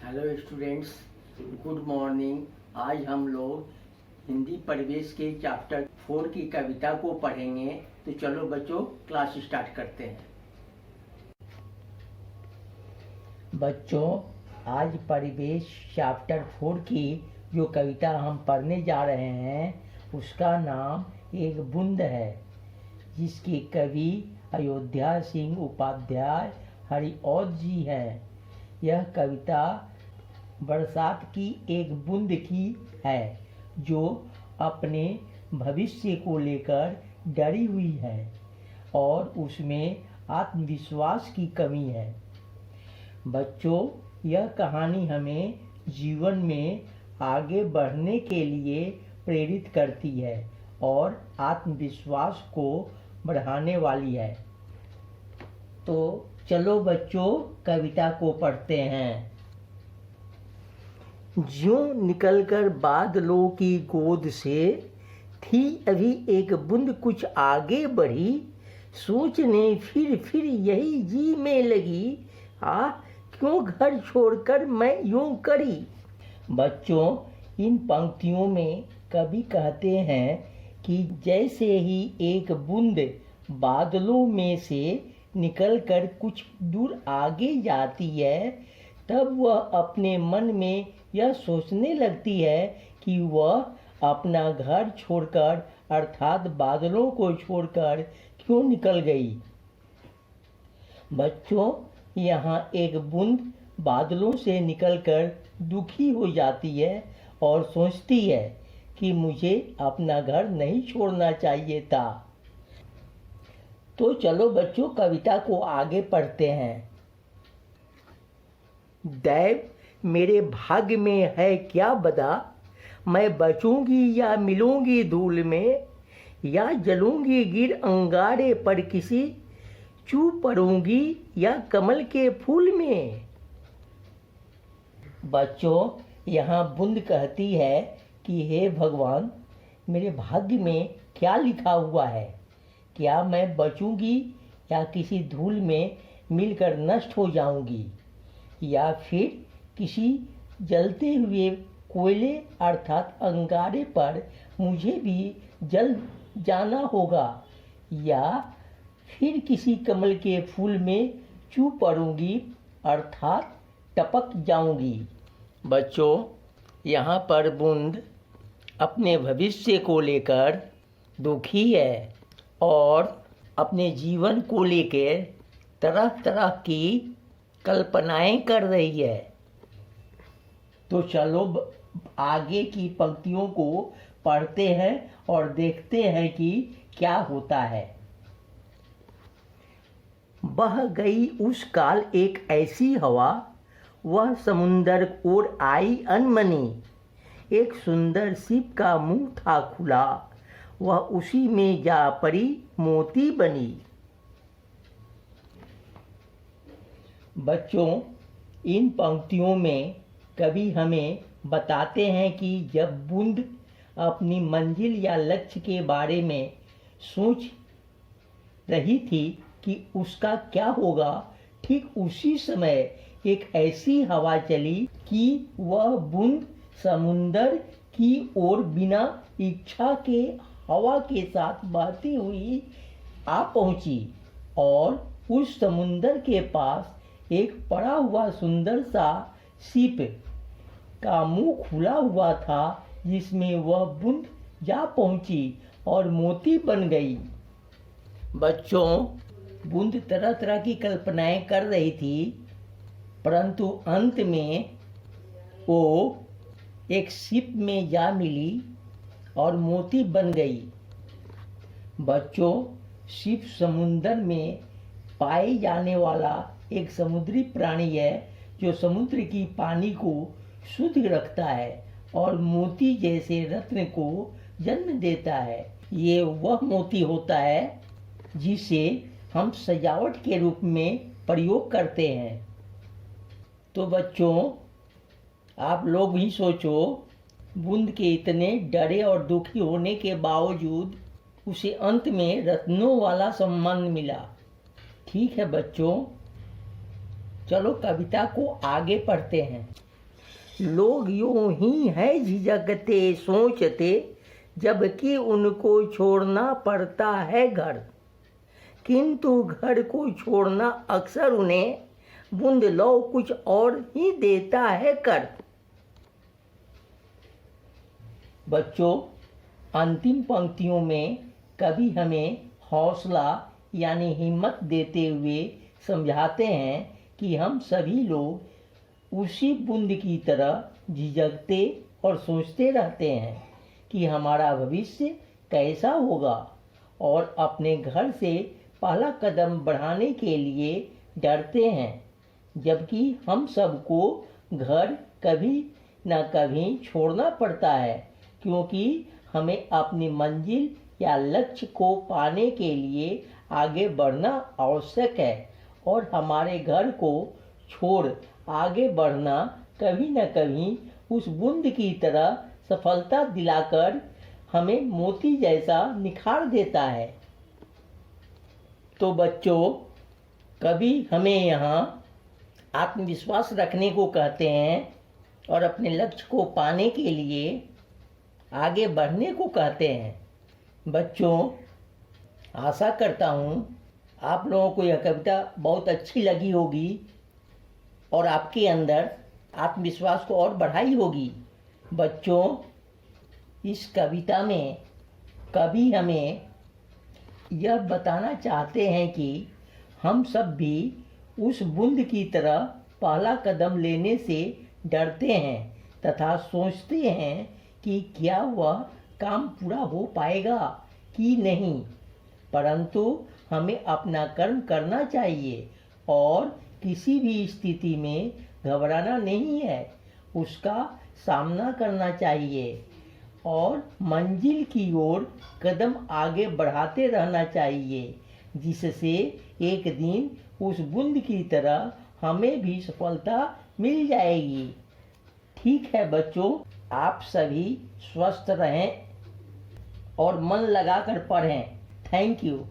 Hello students, good morning. आज हम लोग हिंदी परिवेश के चैप्टर 4 की कविता को पढ़ेंगे। तो चलो बच्चों, क्लास स्टार्ट करते हैं। बच्चों, आज परिवेश चैप्टर 4 की जो कविता हम पढ़ने जा रहे हैं उसका नाम एक बूंद है, जिसके कवि अयोध्या सिंह उपाध्याय हरिऔध जी हैं। यह कविता बरसात की एक बूंद की है जो अपने भविष्य को लेकर डरी हुई है और उसमें आत्मविश्वास की कमी है। बच्चों, यह कहानी हमें जीवन में आगे बढ़ने के लिए प्रेरित करती है और आत्मविश्वास को बढ़ाने वाली है। तो चलो बच्चों, कविता को पढ़ते हैं। ज्यों निकलकर बादलों की गोद से थी अभी एक बूंद कुछ आगे बढ़ी, सोचने फिर यही जी में लगी, क्यों घर छोड़कर मैं यूं करी। बच्चों, इन पंक्तियों में कवि कहते हैं कि जैसे ही एक बूंद बादलों में से निकलकर कुछ दूर आगे जाती है, तब वह अपने मन में यह सोचने लगती है कि वह अपना घर छोड़कर अर्थात बादलों को छोड़कर क्यों निकल गई। बच्चों, यहाँ एक बूंद बादलों से निकलकर दुखी हो जाती है और सोचती है कि मुझे अपना घर नहीं छोड़ना चाहिए था। तो चलो बच्चों, कविता को आगे पढ़ते हैं। दैव मेरे भाग्य में है क्या बदा, मैं बचूंगी या मिलूंगी धूल में, या जलूंगी गिर अंगारे पर किसी, चू पड़ूंगी या कमल के फूल में। बच्चों, यहाँ बूंद कहती है कि हे भगवान, मेरे भाग्य में क्या लिखा हुआ है। क्या मैं बचूंगी या किसी धूल में मिलकर नष्ट हो जाऊंगी, या फिर किसी जलते हुए कोयले अर्थात अंगारे पर मुझे भी जल जाना होगा, या फिर किसी कमल के फूल में चू पड़ूंगी अर्थात टपक जाऊंगी। बच्चों, यहाँ पर बूंद अपने भविष्य को लेकर दुखी है और अपने जीवन को लेकर तरह तरह की कल्पनाएं कर रही है। तो चलो आगे की पंक्तियों को पढ़ते हैं और देखते हैं कि क्या होता है। बह गई उस काल एक ऐसी हवा, वह समुंदर ओर आई अनमनी, एक सुंदर शिप का मुंह था खुला, वह उसी में जा पड़ी मोती बनी। बच्चों, इन पंक्तियों में कवि हमें बताते हैं कि जब बूंद अपनी मंजिल या लक्ष्य के बारे में सोच रही थी कि उसका क्या होगा, ठीक उसी समय एक ऐसी हवा चली कि वह बूंद समुंदर की ओर बिना इच्छा के हवा के साथ बहती हुई आ पहुंची और उस समुंदर के पास एक पड़ा हुआ सुंदर सा शिप का मुंह खुला हुआ था, जिसमें वह बूंद जा पहुंची और मोती बन गई। बच्चों, बूंद तरह तरह की कल्पनाएं कर रही थी, परंतु अंत में वो एक शिप में जा मिली और मोती बन गई। बच्चों, शिप समुंदर में पाए जाने वाला एक समुद्री प्राणी है जो समुद्र की पानी को शुद्ध रखता है और मोती जैसे रत्न को जन्म देता है। ये वह मोती होता है जिसे हम सजावट के रूप में प्रयोग करते हैं। तो बच्चों, आप लोग भी सोचो, बूंद के इतने डरे और दुखी होने के बावजूद उसे अंत में रत्नों वाला सम्मान मिला। ठीक है बच्चों, चलो कविता को आगे पढ़ते हैं। लोग यूं ही है झिझकते सोचते, जबकि उनको छोड़ना पड़ता है घर। किंतु घर को छोड़ना अक्सर उन्हें बूंद लौ कुछ और ही देता है कर। बच्चों, अंतिम पंक्तियों में कवि हमें हौसला यानी हिम्मत देते हुए समझाते हैं कि हम सभी लोग उसी बूंद की तरह झिझकते और सोचते रहते हैं कि हमारा भविष्य कैसा होगा, और अपने घर से पहला कदम बढ़ाने के लिए डरते हैं, जबकि हम सबको घर कभी न कभी छोड़ना पड़ता है, क्योंकि हमें अपनी मंजिल या लक्ष्य को पाने के लिए आगे बढ़ना आवश्यक है, और हमारे घर को छोड़ आगे बढ़ना कभी न कभी उस बूंद की तरह सफलता दिलाकर हमें मोती जैसा निखार देता है। तो बच्चों, कभी हमें यहाँ आत्मविश्वास रखने को कहते हैं और अपने लक्ष्य को पाने के लिए आगे बढ़ने को कहते हैं। बच्चों, आशा करता हूँ आप लोगों को यह कविता बहुत अच्छी लगी होगी और आपके अंदर आत्मविश्वास को और बढ़ाई होगी। बच्चों, इस कविता में कवि हमें यह बताना चाहते हैं कि हम सब भी उस बूंद की तरह पहला कदम लेने से डरते हैं तथा सोचते हैं कि क्या वह काम पूरा हो पाएगा कि नहीं, परंतु हमें अपना कर्म करना चाहिए और किसी भी स्थिति में घबराना नहीं है, उसका सामना करना चाहिए और मंजिल की ओर कदम आगे बढ़ाते रहना चाहिए, जिससे एक दिन उस बूंद की तरह हमें भी सफलता मिल जाएगी। ठीक है बच्चों, आप सभी स्वस्थ रहें और मन लगाकर पढ़ें। Thank you.